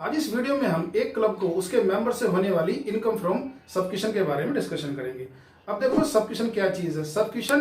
आज इस वीडियो में हम एक क्लब को उसके मेंबर से होने वाली इनकम फ्रॉम सब्सक्रिप्शन के बारे में डिस्कशन करेंगे। अब देखो सब्सक्रिप्शन क्या चीज है। सब्सक्रिप्शन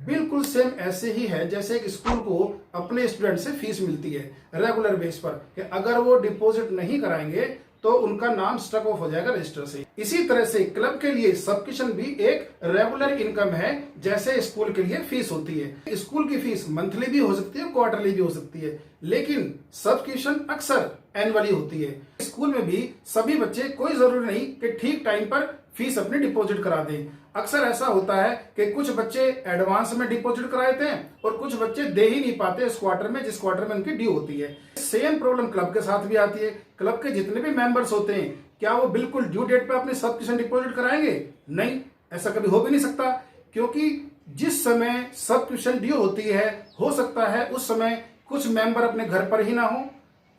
बिल्कुल सेम ऐसे ही है जैसे एक स्कूल को अपने स्टूडेंट से फीस मिलती है रेगुलर बेस पर कि अगर वो डिपॉजिट नहीं कराएंगे तो उनका नाम स्ट्रक ऑफ हो जाएगा रजिस्टर से। इसी तरह से क्लब के लिए सब्सक्रिप्शन भी एक रेगुलर इनकम है जैसे स्कूल के लिए फीस होती है। स्कूल की फीस मंथली भी हो सकती है, क्वार्टरली भी हो सकती है, लेकिन सब्सक्रिप्शन अक्सर एनुअली होती है। स्कूल में भी सभी बच्चे कोई जरूरी नहीं कि ठीक टाइम पर फीस अपनी डिपॉजिट करा दें। अक्सर ऐसा होता है कि कुछ बच्चे एडवांस में डिपॉजिट कराए थे और कुछ बच्चे दे ही नहीं पाते इस क्वार्टर में जिस क्वार्टर में उनकी ड्यू होती है। सेम प्रॉब्लम क्लब के साथ भी आती है। क्लब के जितने भी मेंबर्स होते हैं क्या वो बिल्कुल ड्यू डेट पे अपनी सब्सक्रिप्शन डिपॉजिट कराएंगे? नहीं, ऐसा कभी हो भी नहीं सकता, क्योंकि जिस समय सब्सक्रिप्शन ड्यू होती है हो सकता है उस समय कुछ मेंबर अपने घर पर ही ना हो,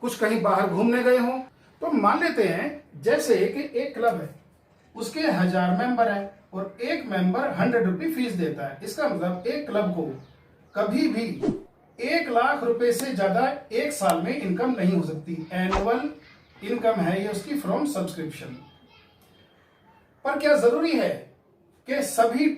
कुछ कहीं बाहर घूमने गए हों। तो मान लेते हैं जैसे कि एक क्लब है, उसके 1000 मेंबर है और एक मेंबर 100 रुपये फीस देता है। इसका मतलब एक क्लब को कभी भी 1 लाख रुपए से ज्यादा एक साल में इनकम नहीं हो सकती। एनुअल इनकम है ये उसकी फ्रॉम सब्सक्रिप्शन। पर क्या जरूरी है कि सभी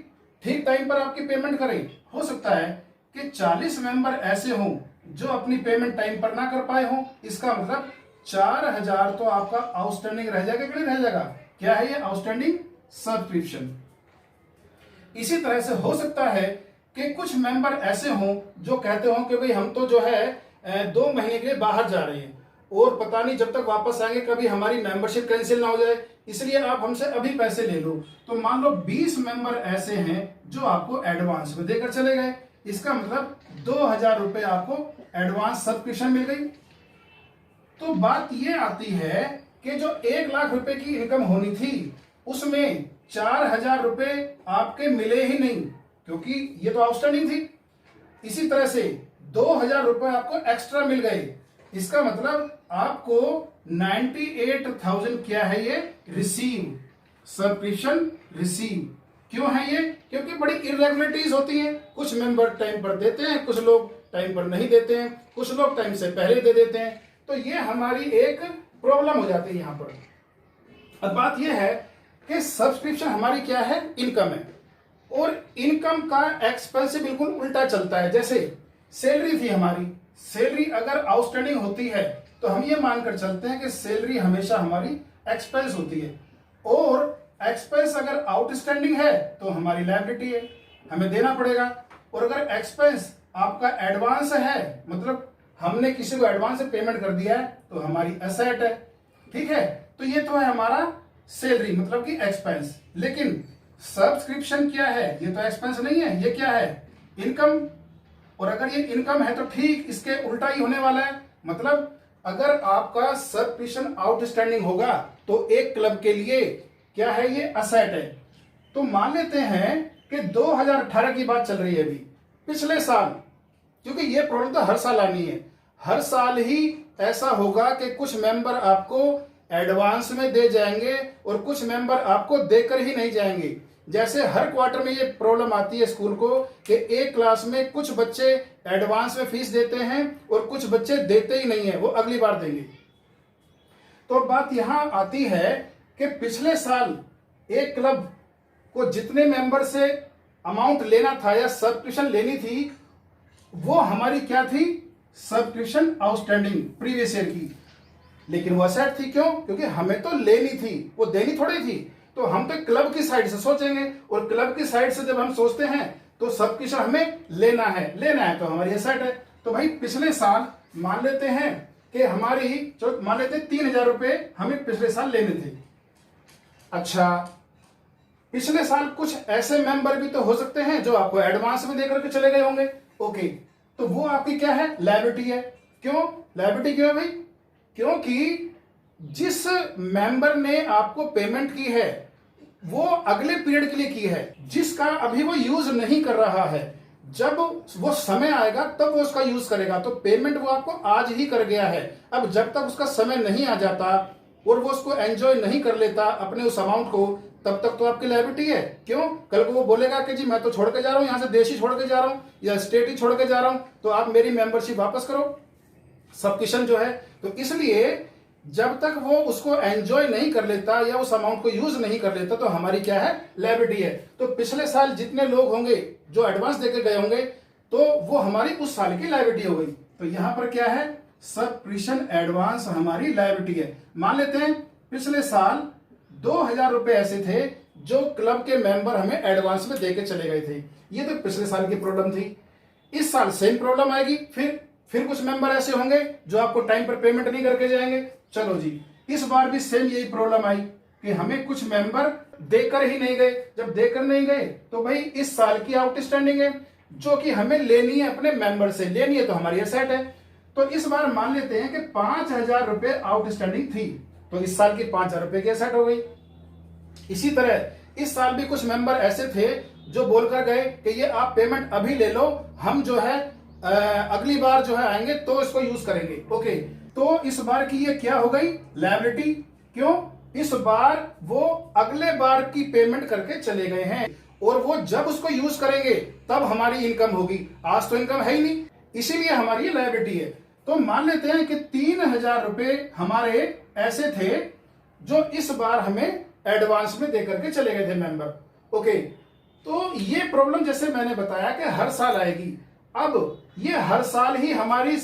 ठीक टाइम पर आपकी पेमेंट करें? हो सकता है कि 40 मेंबर ऐसे हों जो अपनी पेमेंट टाइम पर ना कर पाए हों। इसका मतलब 4000 तो आपका आउटस्टैंडिंग रह जाएगा कि नहीं रह जाएगा? क्या है ये आउटस्टैंडिंग? सब्सक्रिप्शन। इसी तरह से हो सकता है कि कुछ मेंबर ऐसे हों जो कहते हों कि भाई हम तो जो है 2 महीने के लिए बाहर जा रहे हैं और पता नहीं जब तक वापस आएंगे कभी हमारी मेंबरशिप कैंसिल ना हो जाए, इसलिए आप हमसे अभी पैसे ले लो। तो मान लो 20 मेंबर ऐसे हैं जो आपको एडवांस में देकर चले गए। इसका मतलब 2000 रुपए आपको एडवांस सब्सक्रिप्शन मिल गई। तो बात ये आती है कि जो 1 लाख रुपए की इनकम होनी थी उसमें 4000 रुपए आपके मिले ही नहीं, क्योंकि ये तो आउटस्टैंडिंग थी। इसी तरह से 2000 रुपए आपको एक्स्ट्रा मिल गए। इसका मतलब आपको 98,000 क्या है ये? Receive, subscription receive. क्यों है ये? क्योंकि बड़ी इरेगुलरिटीज होती हैं। कुछ मेंबर टाइम पर देते हैं, कुछ लोग टाइम पर नहीं देते हैं, कुछ लोग टाइम से पहले दे देते हैं। तो ये हमारी एक प्रॉब्लम हो जाती है यहां पर। अब बात यह है कि सब्सक्रिप्शन हमारी क्या है? इनकम है, और इनकम का एक्सपेंस बिल्कुल उल्टा चलता है। जैसे सैलरी थी हमारी, सैलरी अगर आउटस्टैंडिंग होती है तो हम ये मानकर चलते हैं कि सैलरी हमेशा हमारी एक्सपेंस होती है, और एक्सपेंस अगर आउटस्टैंडिंग है तो हमारी लायबिलिटी है, हमें देना पड़ेगा। और अगर एक्सपेंस आपका एडवांस है, मतलब हमने किसी को एडवांस से पेमेंट कर दिया है, तो हमारी एसेट है। ठीक है, तो ये तो है हमारा सैलरी, मतलब कि एक्सपेंस। लेकिन सब्सक्रिप्शन क्या है? ये तो एक्सपेंस नहीं है, ये क्या है? इनकम। और अगर ये इनकम है तो ठीक इसके उल्टा ही होने वाला है। मतलब अगर आपका सब्सक्रिप्शन आउटस्टैंडिंग होगा तो एक क्लब के लिए क्या है? ये असेट है। तो मान लेते हैं कि 2018 की बात चल रही है अभी, पिछले साल, क्योंकि ये प्रॉब्लम तो हर साल आनी है। हर साल ही ऐसा होगा कि कुछ मेंबर आपको एडवांस में दे जाएंगे और कुछ मेंबर आपको देकर ही नहीं जाएंगे। जैसे हर क्वार्टर में ये प्रॉब्लम आती है स्कूल को कि एक क्लास में कुछ बच्चे एडवांस में फीस देते हैं और कुछ बच्चे देते ही नहीं है, वो अगली बार देंगे। तो बात यहां आती है कि पिछले साल एक क्लब को जितने मेंबर से अमाउंट लेना था या सब्सक्रिप्शन लेनी थी वो हमारी क्या थी? सब्सक्रिप्शन आउटस्टैंडिंग प्रीवियस ईयर की। लेकिन वो असेट थी। क्यों? क्योंकि हमें तो लेनी थी, वो देनी थोड़ी थी। तो हम तो क्लब की साइड से सोचेंगे, और क्लब की साइड से जब हम सोचते हैं तो सब्सक्रिप्शन हमें लेना है तो हमारी असेट है। तो भाई पिछले साल मान लेते हैं कि हमारी मान लेते 3000 रुपए हमें पिछले साल लेने थे। अच्छा, पिछले साल कुछ ऐसे मेंबर भी तो हो सकते हैं जो आपको एडवांस में देकर के चले गए होंगे। ओके, तो वो आपकी क्या है? लायबिलिटी है। क्यों लायबिलिटी? क्यों है भाई? क्योंकि जिस मेंबर ने आपको पेमेंट की है वो अगले पीरियड के लिए की है, जिसका अभी वो यूज नहीं कर रहा है। जब वो समय आएगा तब वो उसका यूज करेगा। तो पेमेंट वो आपको आज ही कर गया है। अब जब तक उसका समय नहीं आ जाता और वो उसको एंजॉय नहीं कर लेता अपने उस अमाउंट को, तब तक तो आपकी लायबिलिटी है। क्यों? कल को वो बोलेगा कि जी मैं तो छोड़ के जा रहा हूं, यहां से देश ही छोड़ के जा रहा हूं या स्टेट ही छोड़ के जा रहा हूं, तो आप मेरी मेंबरशिप वापस करो, सब्सक्रिप्शन जो है। तो इसलिए जब तक वो उसको एंजॉय नहीं कर लेता या उस अमाउंट को यूज नहीं कर लेता तो हमारी क्या है, लायबिलिटी है। तो पिछले साल जितने लोग होंगे जो एडवांस देके गए होंगे तो वो हमारी उस साल की लायबिलिटी हो गई। तो यहां पर क्या है, सब्सक्रिप्शन एडवांस हमारी लायबिलिटी है। मान लेते हैं पिछले साल 2000 रुपए ऐसे थे जो क्लब के मेंबर हमें एडवांस में देके चले गए थे। ये तो पिछले साल की प्रॉब्लम थी। इस साल सेम प्रॉब्लम आएगी, फिर कुछ मेंबर ऐसे होंगे जो आपको टाइम पर पेमेंट नहीं करके जाएंगे। चलो जी, इस बार भी सेम यही प्रॉब्लम आई कि हमें कुछ मेंबर देकर ही नहीं गए। जब देकर नहीं गए तो भाई इस साल की आउटस्टैंडिंग है जो कि हमें लेनी है, अपने मेंबर से लेनी है, तो हमारी एसेट है। तो इस बार मान लेते हैं कि 5000 रुपए आउटस्टैंडिंग थी, तो इस साल की 5000 रुपए की एसेट हो गई। इसी तरह इस साल भी कुछ मेंबर ऐसे थे जो बोलकर गए कि ये आप पेमेंट अभी ले लो, हम जो है अगली बार जो है आएंगे तो इसको यूज करेंगे। ओके, तो इस बार की ये क्या हो गई, लायबिलिटी। क्यों, इस बार वो अगले बार की पेमेंट करके चले गए हैं और वो जब उसको यूज करेंगे तब हमारी इनकम होगी। आज तो इनकम है ही नहीं, इसीलिए हमारी ये लायबिलिटी है। तो मान लेते हैं कि 3000 रुपए हमारे ऐसे थे जो इस बार हमें एडवांस में देकर के चले गए थे मेंबर। ओके, तो ये प्रॉब्लम जैसे मैंने बताया कि हर साल आएगी। अब ये हर साल ही हमारी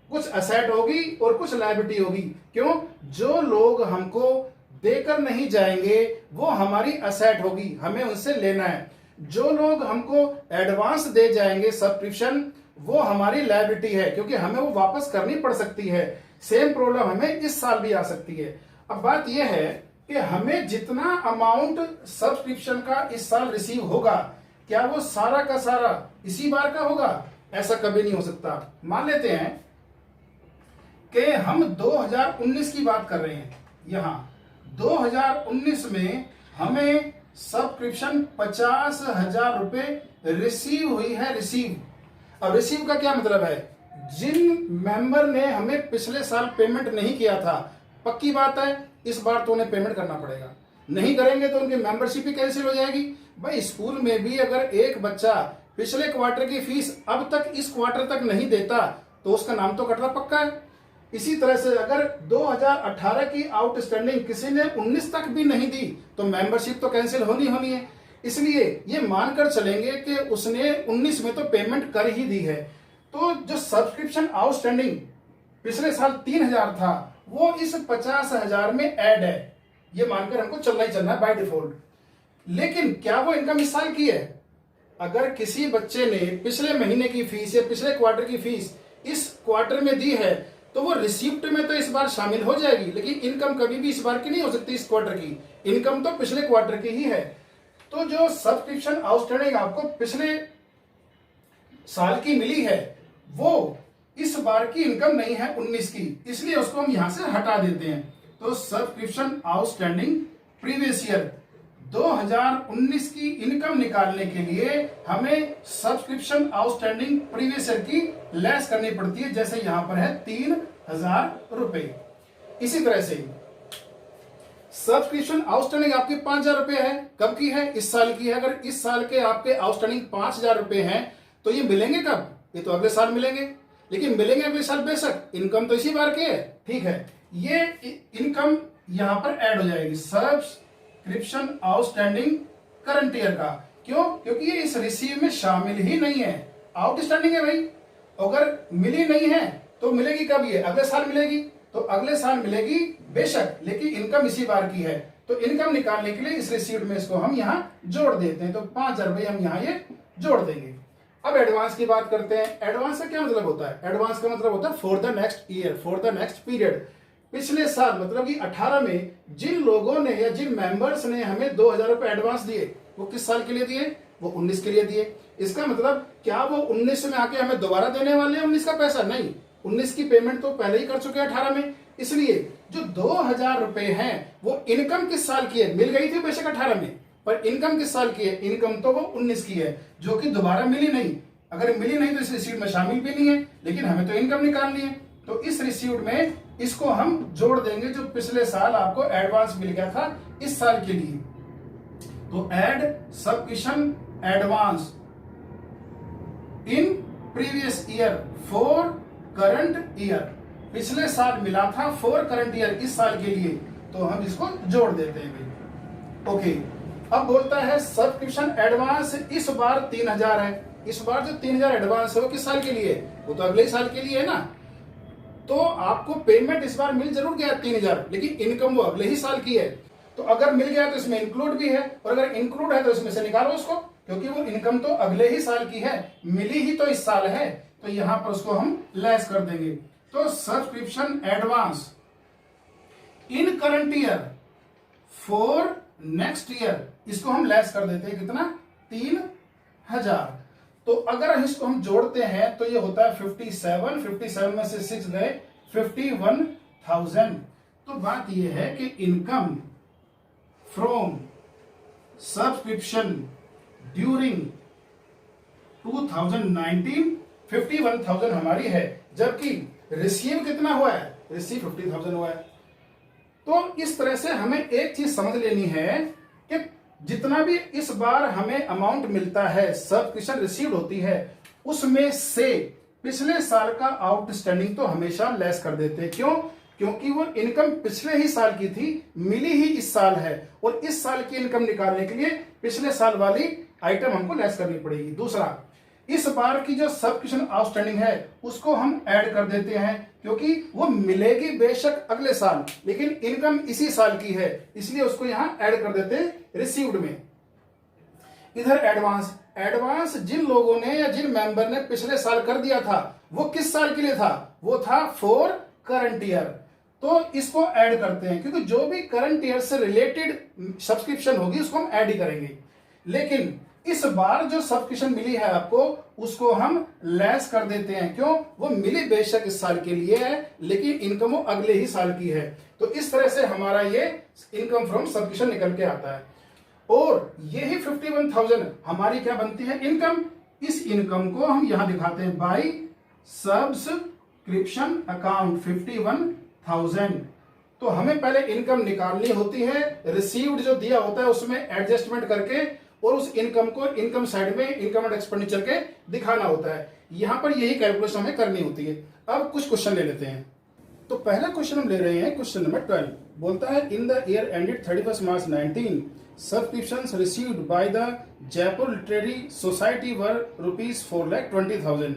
कुछ असेट होगी और कुछ लायबिलिटी होगी। क्यों, जो लोग हमको देकर नहीं जाएंगे वो हमारी असेट होगी, हमें उनसे लेना है। जो लोग हमको एडवांस दे जाएंगे सब्सक्रिप्शन, वो हमारी लायबिलिटी है क्योंकि हमें वो वापस करनी पड़ सकती है। सेम प्रॉब्लम हमें इस साल भी आ सकती है। अब बात यह है कि हमें जितना अमाउंट सब्सक्रिप्शन का इस साल रिसीव होगा, क्या वो सारा का सारा इसी बार का होगा? ऐसा कभी नहीं हो सकता। मान लेते हैं कि हम 2019 की बात कर रहे हैं। यहां 2019 में हमें सब्सक्रिप्शन 50,000 रुपए रिसीव हुई है। अब रिसीव का क्या मतलब है, जिन मेंबर ने हमें पिछले साल पेमेंट नहीं किया था, पक्की बात है इस बार तो उन्हें पेमेंट करना पड़ेगा। नहीं करेंगे तो उनकी मेंबरशिप ही कैंसिल हो जाएगी। भाई स्कूल में भी अगर एक बच्चा पिछले क्वार्टर की फीस अब तक इस क्वार्टर तक नहीं देता तो उसका नाम तो कटना पक्का है। इसी तरह से अगर 2018 की आउटस्टैंडिंग किसी ने 19 तक भी नहीं दी तो मेंबरशिप तो कैंसिल होनी है। इसलिए ये मानकर चलेंगे कि उसने 19 में तो पेमेंट कर ही दी है। तो जो सब्सक्रिप्शन आउटस्टैंडिंग पिछले साल 3000 था वो इस 50,000 में ऐड है, ये मानकर हमको चलना ही चलना है बाय डिफॉल्ट। लेकिन क्या वो इनकम इस साल की है? अगर किसी बच्चे ने पिछले महीने की फीस या पिछले क्वार्टर की फीस इस क्वार्टर में दी है तो वो रिसिप्ट में तो इस बार शामिल हो जाएगी, लेकिन इनकम कभी भी इस बार की नहीं हो सकती। इस क्वार्टर की इनकम तो पिछले क्वार्टर की ही है। तो जो सब्सक्रिप्शन आउटस्टैंडिंग आपको पिछले साल की मिली है वो इस बार की इनकम नहीं है 19 की, इसलिए उसको हम यहां से हटा देते हैं। तो सब्सक्रिप्शन आउटस्टैंडिंग प्रीवियस ईयर 2019 की इनकम निकालने के लिए हमें सब्सक्रिप्शन आउटस्टैंडिंग प्रीवियस ईयर की लेस करनी पड़ती है, जैसे यहां पर है 3000 रुपए। इसी तरह से सब्सक्रिप्शन आउटस्टैंडिंग आपकी 5000 रुपए है, कब की है? इस साल की है। अगर इस साल के आपके आउटस्टैंडिंग 5000 रुपए हैं तो ये मिलेंगे कब? ये तो अगले साल मिलेंगे। लेकिन मिलेंगे अगले साल बेशक, इनकम तो इसी बार की है, ठीक है। ये इनकम यहां पर ऐड हो जाएगी सब्सक्रिप्शन आउटस्टैंडिंग करंट ईयर का। क्यों? क्योंकि ये इस रिसीव में शामिल ही नहीं है, आउटस्टैंडिंग है भाई। अगर मिली नहीं है तो मिलेगी कब? ये अगले साल मिलेगी। तो अगले साल मिलेगी बेशक, लेकिन इनकम इसी बार की है। तो इनकम निकालने के लिए इस रिसीव्ड में इसको हम यहां जोड़ देते हैं। तो 5000 रुपए हम यहां ये जोड़ देंगे। अब एडवांस की बात करते हैं। एडवांस का क्या मतलब होता है? एडवांस का मतलब होता है for the next year, for the next period. पिछले साल मतलब कि 18 में जिन लोगों ने या जिन मेंबर्स ने हमें 2000 रुपए एडवांस दिए वो किस साल के लिए दिए? वो 19 के लिए दिए। इसका मतलब क्या वो 19 में आके हमें दोबारा देने वाले हैं 19 का पैसा? नहीं, 19 की पेमेंट तो पहले ही कर चुके हैं 18 में। इसलिए जो 2000 रुपए हैं वो इनकम किस साल की है? मिल गई थी बेशक 18 में, पर इनकम किस साल की है? इनकम तो वो 19 की है, जो कि दोबारा मिली नहीं। अगर मिली नहीं तो इस रिसीव्ड में शामिल भी नहीं है, लेकिन हमें तो इनकम निकालनी है। तो इस रिसीव्ड में इसको हम जोड़ देंगे जो पिछले साल आपको एडवांस मिल गया था इस साल के लिए। तो add subscription advance in previous year for current year. पिछले साल मिला था फॉर करंट ईयर, इस साल के लिए, तो हम इसको जोड़ देते हैं भाई। ओके, अब बोलता है सब्सक्रिप्शन एडवांस इस बार 3000 है। इस बार जो 3000 एडवांस है वो किस साल के लिए? वो तो अगले साल के लिए है ना। तो आपको पेमेंट इस बार मिल जरूर गया 3000, लेकिन इनकम वो अगले ही साल की है। तो अगर मिल गया तो इसमें इंक्लूड भी है, और अगर इंक्लूड है तो इसमें से निकालो उसको, क्योंकि वो इनकम तो अगले ही साल की है, मिली ही तो इस साल है, तो यहां पर उसको हम लेस कर देंगे। तो subscription advance in current year for next year, इसको हम लेस कर देते हैं कितना? 3000। तो अगर इसको हम जोड़ते हैं तो ये होता है 57 में से 6 गए 51,000। तो बात ये है कि इनकम फ्रॉम सब्सक्रिप्शन ड्यूरिंग 2019 51,000 हमारी है, जबकि रिसीव कितना हुआ है? रिसीव 50,000 हुआ है। तो इस तरह से हमें एक चीज समझ लेनी है कि जितना भी इस बार हमें अमाउंट मिलता है, सब्सक्रिप्शन रिसीव्ड होती है, उसमें से पिछले साल का आउटस्टैंडिंग तो हमेशा लेस कर देते हैं। क्यों? क्योंकि वो इनकम पिछले ही साल की थी, मिली ही इस साल है, और इस साल की इनकम निकालने के लिए पिछले साल वाली आइटम हमको लेस करनी पड़ेगी। दूसरा, इस बार की जो सब्सक्रिप्शन आउटस्टैंडिंग है उसको हम ऐड कर देते हैं, क्योंकि वो मिलेगी बेशक अगले साल, लेकिन इनकम इसी साल की है, इसलिए उसको यहां ऐड कर देते हैं रिसीव्ड में। इधर एडवांस जिन लोगों ने या जिन मेंबर ने पिछले साल कर दिया था, वो किस साल के लिए था? वो था फॉर करंट ईयर। तो इसको ऐड करते हैं, क्योंकि जो भी करंट ईयर से रिलेटेड सब्सक्रिप्शन होगी उसको हम ऐड ही करेंगे। लेकिन इस बार जो सब्सक्रिप्शन मिली है आपको, उसको हम लेस कर देते हैं। क्यों? वो मिली बेशक इस साल के लिए है, लेकिन इनकम वो अगले ही साल की है। तो इस तरह से हमारा ये इनकम फ्रॉम सब्सक्रिप्शन निकल के आता है, और यही 51,000 हमारी क्या बनती है? इनकम। इस इनकम को हम यहां दिखाते हैं बाई सब्सक्रिप्शन अकाउंट 51,000। तो हमें पहले इनकम निकालनी होती है, रिसीव्ड जो दिया होता है उसमें एडजस्टमेंट करके, और उस इनकम को इनकम साइड में इनकम एंड एक्सपेंडिचर के दिखाना होता है। यहां पर यही कैलकुलेशन हमें करनी होती है। अब कुछ क्वेश्चन ले लेते हैं। तो पहला क्वेश्चन हम ले रहे हैं, क्वेश्चन नंबर 12 बोलता है in the year ended 31 March 19 subscriptions received by the Jaipur literary society were ₹4,20,000।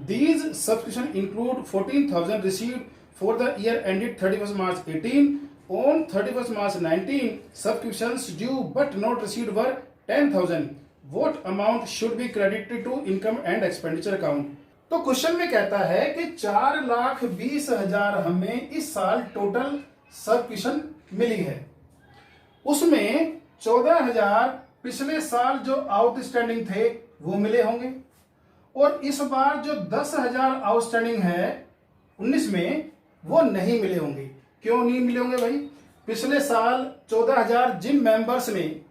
These subscription include 14,000 received for the year ended 31 March 18। On 31 March 19, subscriptions due but not received were 10,000. What amount should be credited to income and expenditure account? तो question में कहता है कि 4,20,000 हमें इस साल total subscription मिली है, उसमें 14,000 पिछले साल जो आउटस्टैंडिंग थे वो मिले होंगे, और इस बार जो 10,000 आउटस्टैंडिंग है 19 में वो नहीं मिले होंगे। क्यों नहीं मिले होंगे भाई? पिछले साल 14,000 जिन मेंबर्स ने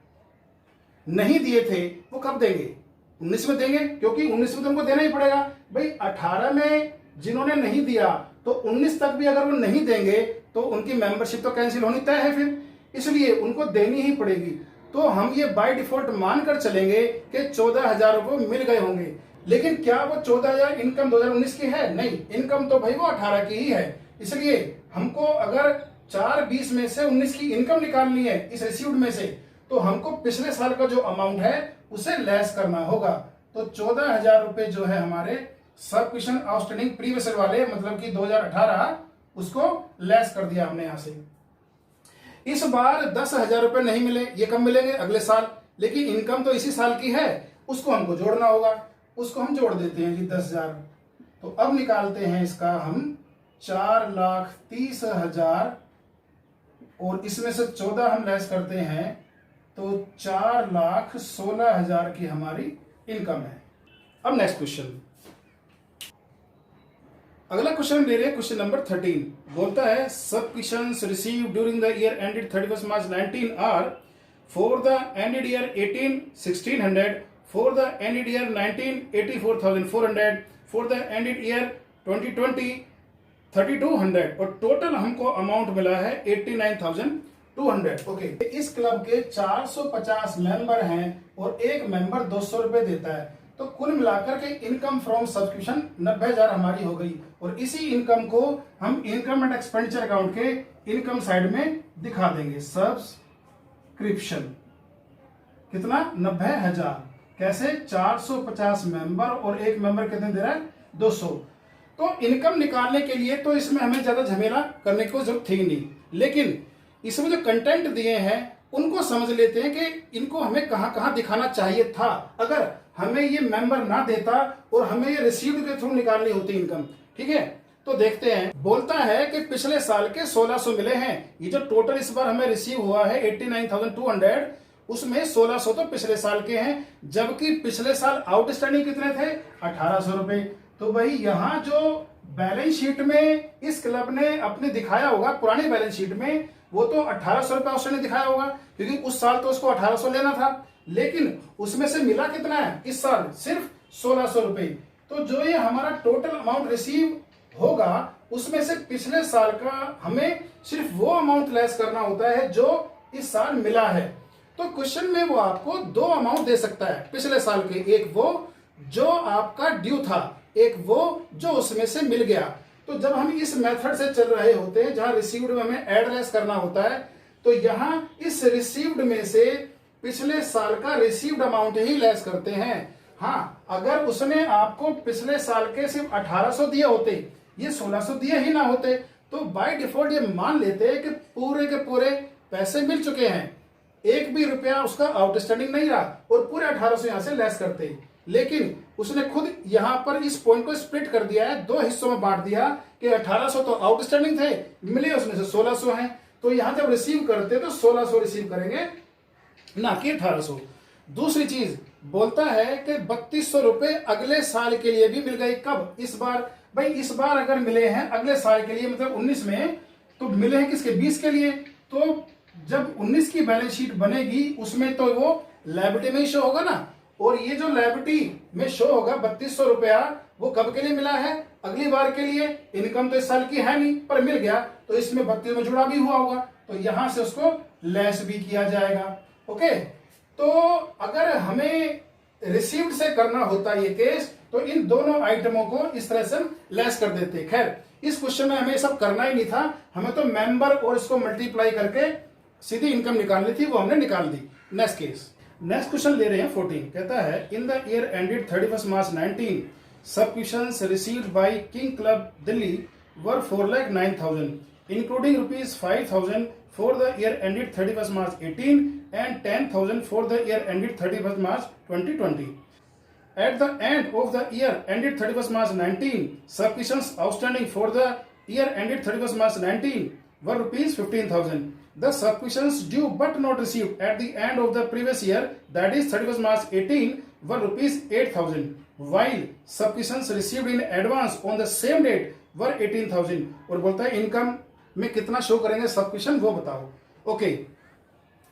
नहीं दिए थे वो कब देंगे? 19 में देंगे, क्योंकि 19 में तो उनको देना ही पड़ेगा भाई। 18 में जिन्होंने नहीं दिया तो 19 तक भी अगर वो नहीं देंगे तो उनकी मेंबरशिप तो कैंसिल होनी तय है फिर, इसलिए उनको देनी ही पड़ेगी। तो हम ये बाय डिफॉल्ट मानकर चलेंगे कि 14,000 रुपये मिल गए होंगे। लेकिन क्या वो 14,000 इनकम 2019 की है? नहीं, इनकम तो भाई वो 18 की ही है। इसलिए हमको अगर 4,20 में से 19 की इनकम निकालनी है इस रिसीव्ड में से, तो हमको पिछले साल का जो अमाउंट है उसे लेस करना होगा। तो 14,000 रुपए जो है हमारे सब्सक्रिप्शन आउटस्टैंडिंग प्रीवियस वाले, मतलब कि 2018, उसको लेस कर दिया हमने यहां से। इस बार 10,000 रुपए नहीं मिले, ये कब मिलेंगे? अगले साल। लेकिन इनकम तो इसी साल की है, उसको हमको जोड़ना होगा, उसको हम जोड़ देते हैं जी 10,000। तो अब निकालते हैं इसका हम 4,30,000, और इसमें से 14 हम लेस करते हैं तो 4,16,000 की हमारी इनकम है। अब नेक्स्ट क्वेश्चन, अगला क्वेश्चन ले रहे हैं, क्वेश्चन नंबर 13 बोलता है subscriptions received during the year ended 31 March 19 are for the ended year 18 1,600, for the ended year 19 84,400, for the ended year 2020 3,200, और टोटल हमको अमाउंट मिला है 89,200। ओके, इस क्लब के 450 मेंबर हैं और एक मेंबर 200 रुपए देता है, तो कुल मिलाकर के इनकम फ्रॉम सब्सक्रिप्शन 90,000 हमारी हो गई, और इसी इनकम को हम इनकम एंड एक्सपेंडिचर अकाउंट के इनकम साइड में दिखा देंगे। सब्सक्रिप्शन कितना 90,000, कैसे 450 मेंबर और एक मेंबर कितने दे रहा है 200। तो इनकम निकालने के लिए तो इसमें हमें ज्यादा झमेला करने की जरूरत थी नहीं, लेकिन इसमें जो कंटेंट दिए हैं उनको समझ लेते हैं कि इनको हमें कहां कहां दिखाना चाहिए था। अगर हमें ये मेंबर ना देता और हमें ये रिसीव्ड के थ्रू निकालनी होती इनकम, ठीक है। तो देखते हैं, बोलता है कि पिछले साल के 1600 मिले हैं। ये जो टोटल इस बार हमें रिसीव हुआ है 89,200, उसमें 1600 तो पिछले साल के हैं, जबकि पिछले साल आउटस्टैंडिंग कितने थे 1800 रुपए। तो भाई यहां जो बैलेंस शीट में इस क्लब ने अपने दिखाया होगा, पुरानी बैलेंस शीट में वो तो 1800 रुपए आउटस्टैंडिंग दिखाया होगा, क्योंकि उस साल तो उसको 1800 लेना था, लेकिन उसमें से मिला कितना है इस साल सिर्फ 1600 रुपए। तो जो ये हमारा टोटल अमाउंट रिसीव होगा उसमें से पिछले साल का हमें सिर्फ वो अमाउंट लेस करना होता है जो इस साल मिला है। तो क्वेश्चन में वो आपको दो अमाउंट दे सकता है पिछले साल के, एक वो जो आपका ड्यू था, एक वो जो उसमें से मिल गया। तो जब हम इस मेथड से चल रहे होते हैं जहां रिसीव्ड में हमें एड लेस करना होता है, तो यहां इस रिसीव्ड में से पिछले साल का रिसीव्ड अमाउंट ही लेस करते हैं। हाँ, अगर उसने आपको पिछले साल के सिर्फ 1800 दिए होते, ये 1600 दिए ही ना होते, तो बाय डिफॉल्ट ये मान लेते हैं कि पूरे के पूरे पैसे मिल चुके हैं, एक भी रुपया उसका आउटस्टैंडिंग नहीं रहा, और पूरे 1800 यहां से लेस करते। लेकिन उसने खुद यहां पर इस पॉइंट को स्प्लिट कर दिया है, दो हिस्सों में बांट दिया कि 1800 तो आउटस्टैंडिंग थे, मिले उसमें से 1600 हैं। तो यहां जब रिसीव करते तो 1600 रिसीव करेंगे, ना कि 1800। दूसरी चीज बोलता है कि 3200 रुपए अगले साल के लिए भी मिल गए। कब? इस बार। भाई इस बार अगर मिले हैं अगले साल के लिए, मतलब 19 में, तो मिले हैं किसके? 20 के लिए। तो जब 19 की बैलेंस शीट बनेगी उसमें तो वो लायबिलिटी में ही शो होगा ना, और ये जो लायबिलिटी में शो होगा 3200 रुपया, वो कब के लिए मिला है? अगली बार के लिए। इनकम तो इस साल की है नहीं, पर मिल गया, तो इसमें 32 में जुड़ा भी हुआ होगा, तो यहां से उसको लेस भी किया जाएगा। ओके, तो अगर हमें रिसीव्ड से करना होता ये केस, तो इन दोनों आइटमों को इस तरह से लेस कर देते। खैर, इस क्वेश्चन में हमें सब करना ही नहीं था, हमें तो मेंबर और इसको मल्टीप्लाई करके सीधी इनकम निकालनी थी, वो हमने निकाल दी। नेक्स्ट केस, नेक्स्ट क्वेश्चन ले रहे हैं 14। कहता है in the year ended 31 March 19 subscriptions received by king club Delhi were 4,09,000 including ₹5,000 for the year ended 31st March 18 and 10,000 for the year ended 31st March 2020. At the end of the year ended 31st March 19, subscriptions outstanding for the year ended 31st March 19 were ₹15,000. The subscriptions due but not received at the end of the previous year, that is 31st March 18, were ₹8,000, while subscriptions received in advance on the same date were 18,000. और बोलता है income में कितना show करेंगे subscription, वो बताओ। Okay,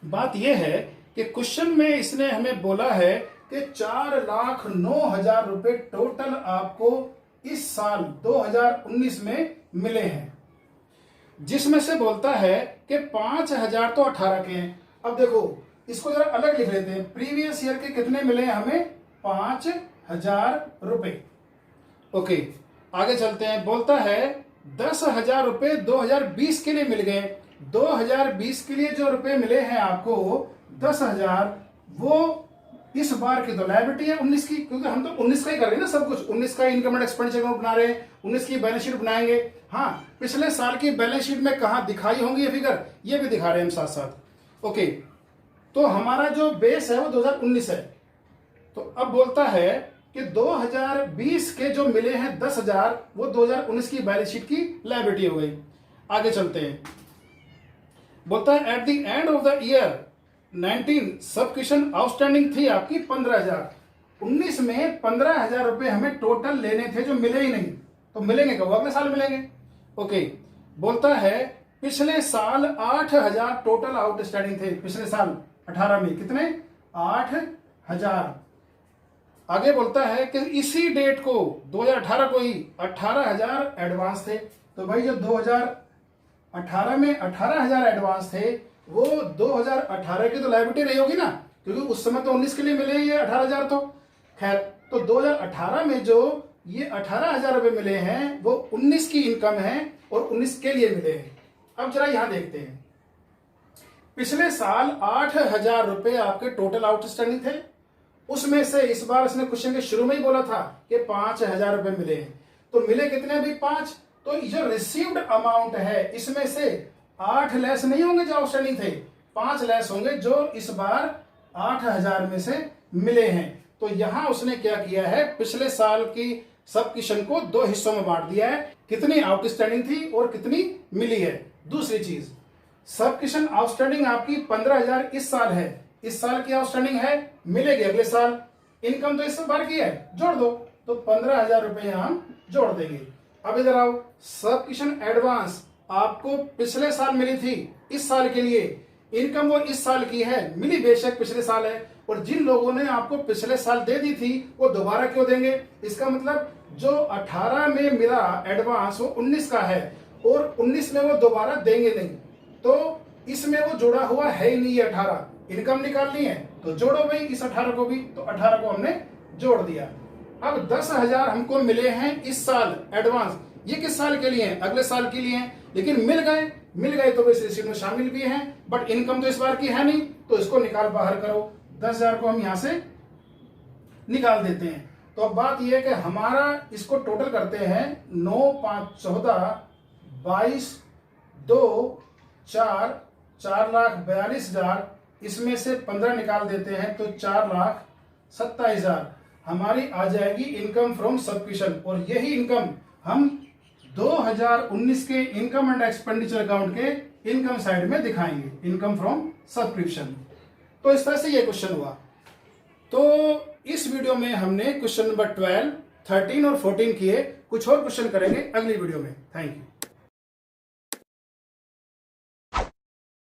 बात यह है कि क्वेश्चन में इसने हमें बोला है कि 4,09,000 रुपए टोटल आपको इस साल 2019 में मिले हैं, जिसमें से बोलता है कि 5,000 तो 18 के हैं। अब देखो इसको जरा अलग लिख लेते हैं, प्रीवियस ईयर के कितने मिले हैं हमें? 5,000 रुपए। ओके, आगे चलते हैं। बोलता है 10,000 रुपए 2020 के लिए मिल गए। 2020 के लिए जो रुपए मिले हैं आपको 10,000, वो इस बार की तो लायबिलिटी है 19 की, क्योंकि हम तो 19 का ही कर रहे हैं ना सब कुछ। 19 का इनकम एंड एक्सपेंडिचर अकाउंट बना रहे हैं, 19 की बैलेंस शीट बनाएंगे। हाँ, पिछले साल की बैलेंस शीट में कहां दिखाई होंगी ये फिगर, ये भी दिखा रहे हैं हम साथ साथ। ओके, तो हमारा जो बेस है वो 2019 है। तो अब बोलता है कि 2020 के जो मिले हैं 10,000, वो 2019 की बैलेंस शीट की लायबिलिटी हो गई। आगे चलते हैं। बोलता है at the end of the year 19 subscription outstanding थी आपकी 15,000। 19 में 15,000 रुपए हमें टोटल लेने थे जो मिले ही नहीं, तो मिलेंगे कब? अगले साल मिलेंगे। ओके, बोलता है पिछले साल 8,000 टोटल आउटस्टैंडिंग थे। पिछले साल 18 में कितने? 8,000। आगे बोलता है कि इसी डेट को 2018 को ही 18,000 एडवांस थे। तो भाई जो 2018 में 18,000 एडवांस थे, वो 2018 की तो लायबिलिटी रही होगी ना, क्योंकि उस समय तो 19 के लिए मिले ही 18,000। तो खैर तो 2018 में जो ये 18,000 रुपए मिले हैं वो 19 की इनकम है और 19 के लिए मिले हैं। अब जरा यहां देखते हैं, पिछले साल 8,000 रुपए आपके टोटल आउटस्टैंडिंग थे, उसमें से इस बार इसने क्वेश्चन के शुरू में ही बोला था कि 5,000 रुपए मिले हैं, तो मिले कितने अभी 5। तो जो रिसीव्ड अमाउंट है इसमें से 8 लेस नहीं होंगे जो आउटस्टैंडिंग थे, 5 लेस होंगे जो इस बार 8,000 में से मिले हैं। तो यहां उसने क्या किया है, पिछले साल की सबक्वेशन को 2 हिस्सों में बांट दिया है, कितनी आउटस्टैंडिंग थी और कितनी मिली है। दूसरी चीज, सबक्वेशन आउटस्टैंडिंग आपकी 15,000 इस साल है, इस साल की आउटस्टैंडिंग है, मिलेगी अगले साल, इनकम तो इस बार की है, जोड़ दो, तो 15,000 रुपए यहां हम जोड़ देंगे। अब इधर आओ, सबक्वेशन एडवांस आपको पिछले साल मिली थी, इस साल के लिए इनकम वो इस साल की है, मिली बेशक पिछले साल है, और जिन लोगों ने आपको पिछले साल दे दी थी वो दोबारा क्यों देंगे, इसका मतलब जो 18 में मिला एडवांस वो 19 का है और 19 में वो दोबारा देंगे नहीं, तो इसमें वो जुड़ा हुआ है ही नहीं। ये 18 इनकम निकालनी है तो जोड़ो भाई इस 18 को भी, तो 18 को हमने जोड़ दिया। अब 10,000 हमको मिले हैं इस साल एडवांस, ये किस साल के लिए हैं, अगले साल के लिए हैं, लेकिन मिल गए तो इस रिसीट में शामिल भी हैं, बट इनकम तो इस बार की है नहीं, तो इसको निकाल बाहर करो। 10,000 को हम यहां से निकाल देते हैं। तो अब बात यह है कि हमारा इसको टोटल करते हैं, 9, 5, 14, 22, 2, 4, 4,42,000, इसमें से 15 निकाल देते हैं तो 4,27,000 हमारी आ जाएगी इनकम फ्रॉम सबक्वेशन। और यही इनकम हम 2019 के इनकम एंड एक्सपेंडिचर अकाउंट के इनकम साइड में दिखाएंगे, इनकम फ्रॉम सब्सक्रिप्शन। तो इस तरह से ये क्वेश्चन हुआ। तो इस वीडियो में हमने क्वेश्चन नंबर 12, 13 और 14 किए, कुछ और क्वेश्चन करेंगे अगली वीडियो में। Thank you.